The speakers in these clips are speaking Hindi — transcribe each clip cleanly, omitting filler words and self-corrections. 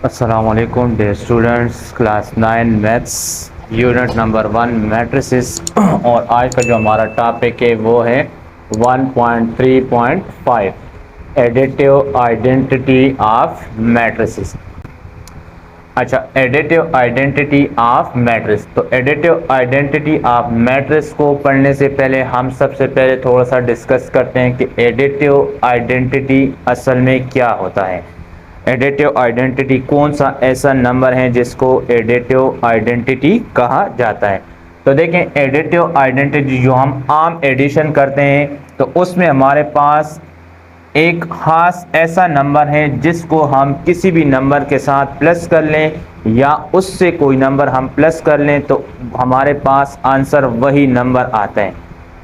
अस्सलाम वालेकुम dear students, class 9 maths unit number 1 matrices. और आज का जो हमारा टॉपिक है वो है 1.3.5 एडिटिव आइडेंटिटी ऑफ मैट्रिसेस। अच्छा, एडिटिव आइडेंटिटी ऑफ मैट्रिक्स। तो एडिटिव आइडेंटिटी ऑफ मैट्रिक्स को पढ़ने से पहले हम सबसे पहले थोड़ा सा डिस्कस करते हैं कि एडिटिव आइडेंटिटी असल में क्या होता है। एडिटिव आइडेंटिटी कौन सा ऐसा नंबर है जिसको एडिटिव आइडेंटिटी कहा जाता है। तो देखें, एडिटिव आइडेंटिटी जो हम आम एडिशन करते हैं तो उसमें हमारे पास एक खास ऐसा नंबर है जिसको हम किसी भी नंबर के साथ प्लस कर लें या उससे कोई नंबर हम प्लस कर लें तो हमारे पास आंसर वही नंबर आता है।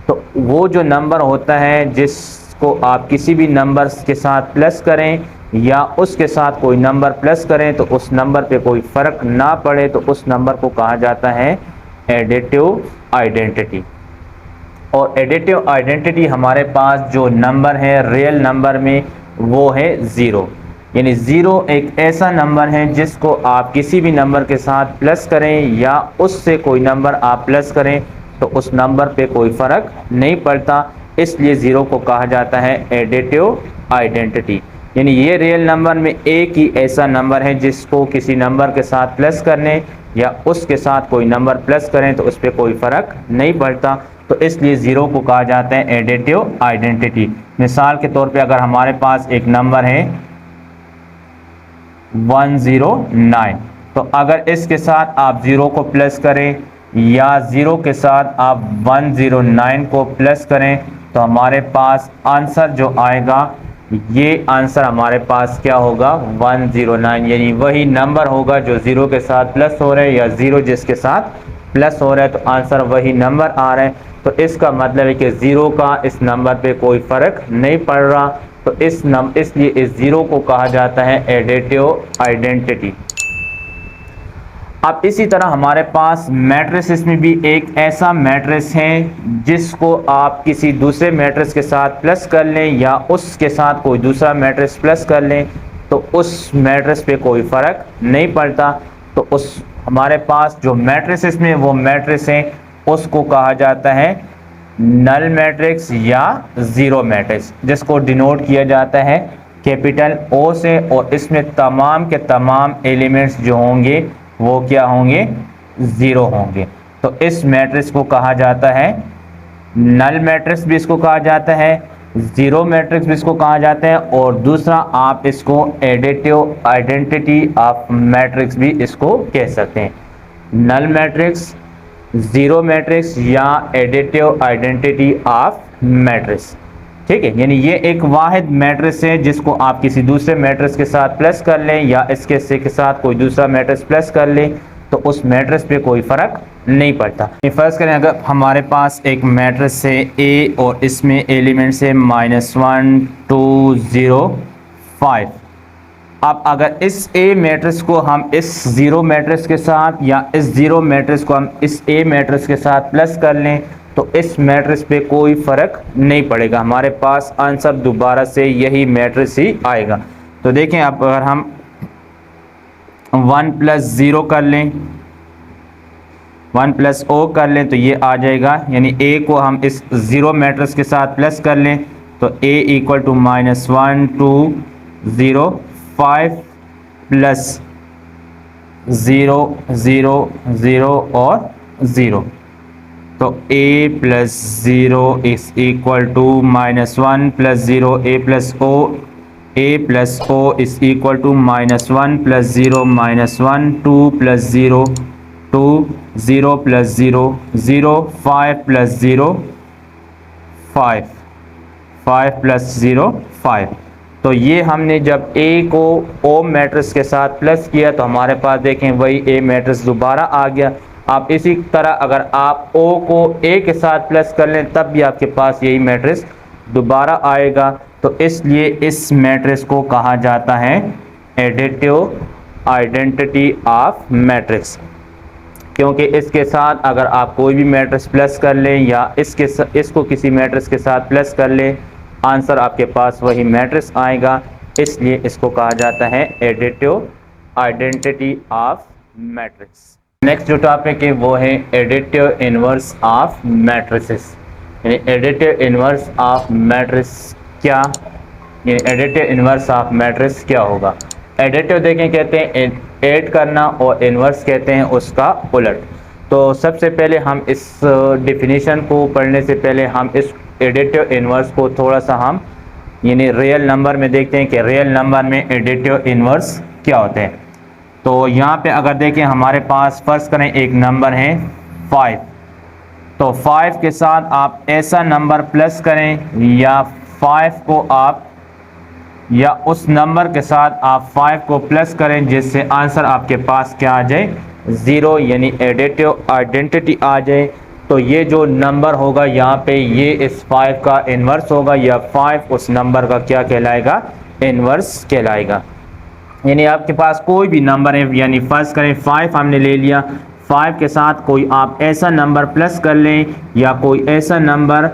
तो वो जो नंबर होता है जिसको आप किसी भी नंबर के साथ प्लस करें या उसके साथ कोई नंबर प्लस करें तो उस नंबर पे कोई फ़र्क ना पड़े तो उस नंबर को कहा जाता है एडिटिव आइडेंटिटी। और एडिटिव आइडेंटिटी हमारे पास जो नंबर है रियल नंबर में वो है ज़ीरो। यानी ज़ीरो एक ऐसा नंबर है जिसको आप किसी भी नंबर के साथ प्लस करें या उससे कोई नंबर आप प्लस करें तो उस नंबर पे कोई फ़र्क नहीं पड़ता, इसलिए ज़ीरो को कहा जाता है एडिटिव आइडेंटिटी। यानी ये रियल नंबर में एक ही ऐसा नंबर है जिसको किसी नंबर के साथ प्लस करने या उसके साथ कोई नंबर प्लस करें तो उस पर कोई फ़र्क नहीं पड़ता, तो इसलिए ज़ीरो को कहा जाता है एडिटिव आइडेंटिटी। मिसाल के तौर पे अगर हमारे पास एक नंबर है 109, तो अगर इसके साथ आप ज़ीरो को प्लस करें या ज़ीरो के साथ आप 109 को प्लस करें तो हमारे पास आंसर जो आएगा, ये आंसर हमारे पास क्या होगा 109। यानी वही नंबर होगा जो ज़ीरो के साथ प्लस हो रहा है या ज़ीरो जिसके साथ प्लस हो रहा है, तो आंसर वही नंबर आ रहा है। तो इसका मतलब है कि ज़ीरो का इस नंबर पे कोई फ़र्क नहीं पड़ रहा, तो इसलिए इस ज़ीरो को कहा जाता है एडिटिव आइडेंटिटी। अब इसी तरह हमारे पास मैट्रिसेस में भी एक ऐसा मैट्रिक्स है जिसको आप किसी दूसरे मैट्रिक्स के साथ प्लस कर लें या उसके साथ कोई दूसरा मैट्रिक्स प्लस कर लें तो उस मैट्रिक्स पे कोई फ़र्क नहीं पड़ता। तो उस हमारे पास जो मैट्रिसेस में वो मैट्रिक्स हैं उसको कहा जाता है नल मैट्रिक्स या ज़ीरो मैट्रिक्स, जिसको डिनोट किया जाता है कैपिटल ओ से, और इसमें तमाम के तमाम एलिमेंट्स जो होंगे वो क्या होंगे, ज़ीरो होंगे। तो इस मैट्रिक्स को कहा जाता है नल मैट्रिक्स भी इसको कहा जाता है, ज़ीरो मैट्रिक्स भी इसको कहा जाता है, और दूसरा आप इसको एडिटिव आइडेंटिटी ऑफ मैट्रिक्स भी इसको कह सकते हैं। नल मैट्रिक्स, ज़ीरो मैट्रिक्स या एडिटिव आइडेंटिटी ऑफ मैट्रिक्स। ठीक है, यानी ये एक वाहिद मैट्रिक्स है जिसको आप किसी दूसरे मैट्रिक्स के साथ प्लस कर लें या इसके के साथ कोई दूसरा मैट्रिक्स प्लस कर लें तो उस मैट्रिक्स पे कोई फ़र्क नहीं पड़ता। फर्ज करें अगर हमारे पास एक मैट्रिक्स है ए और इसमें एलिमेंट्स है -1 2 0 5। अब अगर इस ए मैट्रिक्स को हम इस ज़ीरो मैट्रिक्स के साथ या इस ज़ीरो मैट्रिक्स को हम इस ए मैट्रिक्स के साथ प्लस कर लें तो इस मैट्रिक्स पे कोई फ़र्क नहीं पड़ेगा, हमारे पास आंसर दोबारा से यही मैट्रिक्स ही आएगा। तो देखें, अब अगर हम 1 + 0 कर लें, 1 + o कर लें तो ये आ जाएगा। यानी a को हम इस ज़ीरो मैट्रिक्स के साथ प्लस कर लें तो a = -1 2 0 5 + 0 0 0 और 0। तो a + 0 = -1 + 0 a + o, a + o = -1 + 0 -1 2 + 0 2 0 + 0 0 5 + 0 5 5 + 0 5। तो ये हमने जब a को o मैट्रिक्स के साथ प्लस किया तो हमारे पास देखें वही a मैट्रिक्स दोबारा आ गया। आप इसी तरह अगर आप o को a के साथ प्लस कर लें तब भी आपके पास यही मैट्रिक्स दोबारा आएगा। तो इसलिए इस मैट्रिक्स को कहा जाता है एडिटिव आइडेंटिटी ऑफ मैट्रिक्स, क्योंकि इसके साथ अगर आप कोई भी मैट्रिक्स प्लस कर लें या इसको किसी मैट्रिक्स के साथ प्लस कर लें आंसर आपके पास वही मैट्रिक्स आएगा, इसलिए इसको कहा जाता है additive identity of matrix. Next जो टॉपिक है वो है एडिटिव इनवर्स ऑफ मैट्रिसेस। यानी एडिटिव इनवर्स ऑफ मैट्रिक्स क्या, यानी एडिटिव इनवर्स ऑफ मैट्रिक्स क्या होगा। एडिटिव देखें कहते हैं ऐड करना और इनवर्स कहते हैं उसका उलट। तो सबसे पहले हम इस डिफिनीशन को पढ़ने से पहले हम इस एडिटिव इनवर्स को थोड़ा सा हम यानी रियल नंबर में देखते हैं कि रियल नंबर में एडिटिव इनवर्स क्या होते हैं। तो यहाँ पे अगर देखें हमारे पास फर्ज करें एक नंबर है 5, तो 5 के साथ आप ऐसा नंबर प्लस करें या 5 को आप या उस नंबर के साथ आप 5 को प्लस करें जिससे आंसर आपके पास क्या आ जाए 0, यानी एडिटिव आइडेंटिटी आ जाए। तो ये जो नंबर होगा यहाँ पे ये इस 5 का इन्वर्स होगा या 5 उस नंबर का क्या कहलाएगा, इन्वर्स कहलाएगा। यानी आपके पास कोई भी नंबर है, यानी फर्ज करें 5 हमने ले लिया, 5 के साथ कोई आप ऐसा नंबर प्लस कर लें या कोई ऐसा नंबर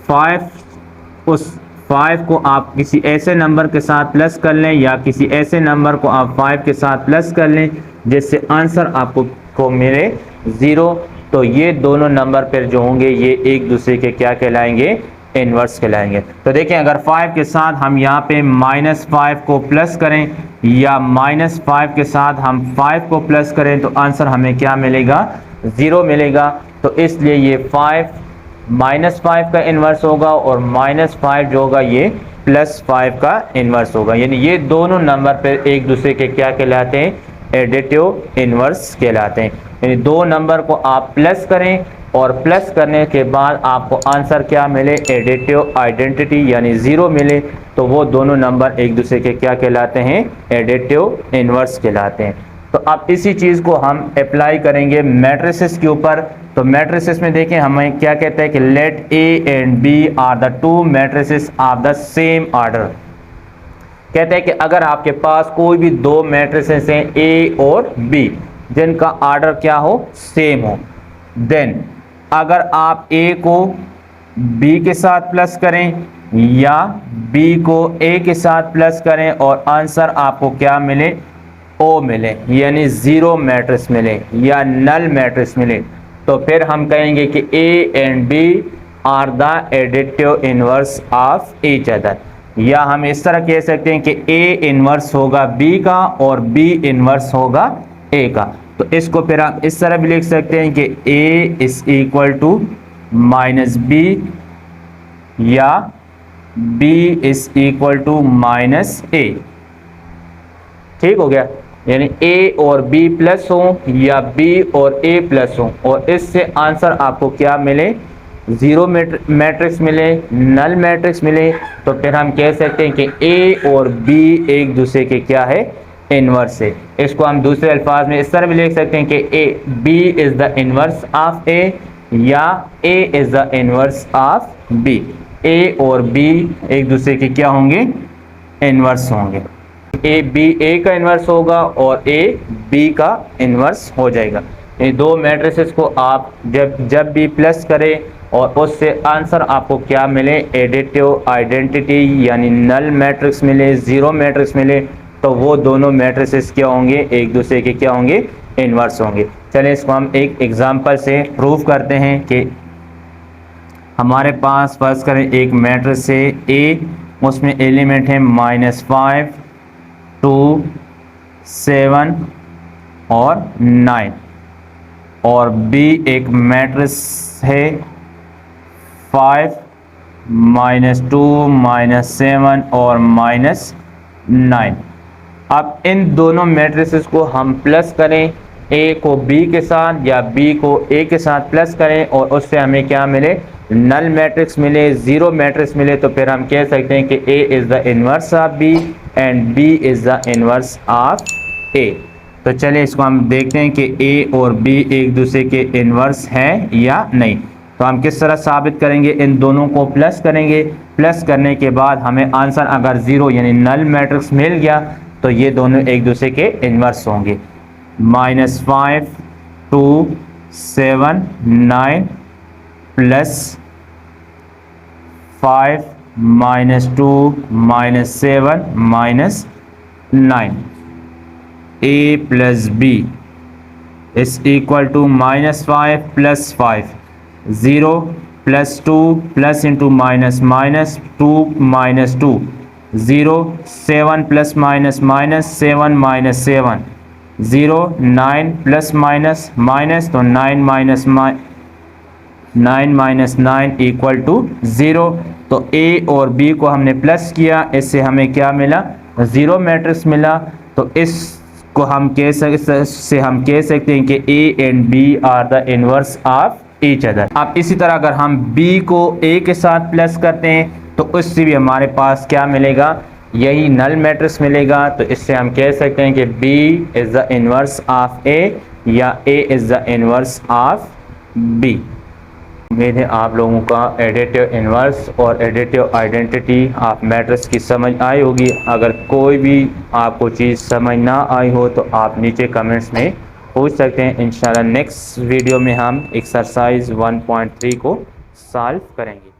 5 उस 5 को आप किसी ऐसे नंबर के साथ प्लस कर लें या किसी ऐसे नंबर को आप 5 के साथ प्लस कर लें जिससे आंसर आपको मिले 0। तो ये दोनों नंबर फिर जो होंगे ये एक दूसरे के क्या कहलाएंगे, इनवर्स कहलाएंगे। तो देखें अगर 5 के साथ हम यहाँ पे -5 को प्लस करें या -5 के साथ हम 5 को प्लस करें तो आंसर हमें क्या मिलेगा, 0 मिलेगा। तो इसलिए ये 5 -5 का इन्वर्स होगा और -5 जो होगा ये +5 का इन्वर्स होगा। यानी ये दोनों नंबर पर एक दूसरे के क्या कहलाते हैं, एडिटिव इन्वर्स कहलाते हैं। यानी दो नंबर को आप प्लस करें और प्लस करने के बाद आपको आंसर क्या मिले, एडिटिव आइडेंटिटी यानी 0 मिले, तो वो दोनों नंबर एक दूसरे के क्या कहलाते हैं, एडिटिव इन्वर्स कहलाते हैं। तो अब इसी चीज़ को हम अप्लाई करेंगे मैट्रिसेस के ऊपर। तो मैट्रिसेस में देखें हमें क्या कहता है कि let A and B are the two matrices of the same order. कहते हैं कि अगर आपके पास कोई भी दो मैट्रिसेस हैं ए और बी जिनका ऑर्डर क्या हो, सेम हो, देन अगर आप ए को बी के साथ प्लस करें या बी को ए के साथ प्लस करें और आंसर आपको क्या मिले, ओ मिले, यानी 0 मैट्रिक्स मिले या नल मैट्रिक्स मिले, तो फिर हम कहेंगे कि A and B are the additive inverse of each other. या हम इस तरह कह सकते हैं कि ए इनवर्स होगा बी का और बी इनवर्स होगा ए का। तो इसको फिर हम इस तरह भी लिख सकते हैं कि A is equal to -b या b is equal to -a। ठीक हो गया, यानी a और b प्लस हो या b और a प्लस हो और इससे आंसर आपको क्या मिले, 0 मैट्रिक्स मिले, नल मैट्रिक्स मिले, तो फिर हम कह सकते हैं कि a और b एक दूसरे के क्या है, इनवर्स है। इसको हम दूसरे अल्फाज में इस तरह भी लिख सकते हैं कि b is the inverse of a या a is the inverse of b। a और b एक दूसरे के क्या होंगे, इनवर्स होंगे। ए बी ए का इन्वर्स होगा और ए बी का इन्वर्स हो जाएगा। ये दो मैट्रिसेस को आप जब भी प्लस करें और उससे आंसर आपको क्या मिले, एडिटिव आइडेंटिटी यानी नल मैट्रिक्स मिले, 0 मैट्रिक्स मिले, तो वो दोनों मैट्रिसेस क्या होंगे, एक दूसरे के क्या होंगे, इन्वर्स होंगे। चलिए इसको हम एक एग्जांपल से प्रूव करते हैं कि हमारे पास फर्ज करें एक मैट्रिक्स है ए, उसमें एलिमेंट है -5, 2, 7 और 9 और B एक मैट्रिक्स है 5, -2, -7 और -9। अब इन दोनों मैट्रिसेस को हम प्लस करें, A को B के साथ या B को A के साथ प्लस करें और उससे हमें क्या मिले, नल मैट्रिक्स मिले, 0 मैट्रिक्स मिले, तो फिर हम कह सकते हैं कि A is the inverse of B and B is the inverse of A। तो चलिए इसको हम देखते हैं कि A और B एक दूसरे के इन्वर्स हैं या नहीं। तो हम किस तरह साबित करेंगे, इन दोनों को प्लस करेंगे, प्लस करने के बाद हमें आंसर अगर 0 यानी नल मैट्रिक्स मिल गया तो ये दोनों एक दूसरे के इन्वर्स होंगे। -5, 2, 7, 9 plus 5, -2, -7, -9। A plus B is equal to -5 plus 5, 0 plus 2 plus into minus minus 2 minus 2, 0 7 plus minus minus 7 minus 7, 0 9 plus minus minus तो 9 माइनस 9 इक्वल टू 0। तो ए और बी को हमने प्लस किया, इससे हमें क्या मिला, 0 मैट्रिक्स मिला। तो इसको हम कह सकते हैं कि A and B are the inverse of each other. अब इसी तरह अगर हम बी को ए के साथ प्लस करते हैं तो उससे भी हमारे पास क्या मिलेगा, यही नल मैट्रिक्स मिलेगा। तो इससे हम कह सकते हैं कि B is the inverse of A या A is the inverse of B. उम्मीद है आप लोगों का एडिटिव इन्वर्स और एडिटिव आइडेंटिटी ऑफ मैट्रिक्स की समझ आई होगी। अगर कोई भी आपको चीज़ समझ ना आई हो तो आप नीचे कमेंट्स में पूछ सकते हैं। इंशाल्लाह नेक्स्ट वीडियो में हम एक्सरसाइज 1.3 को सॉल्व करेंगे।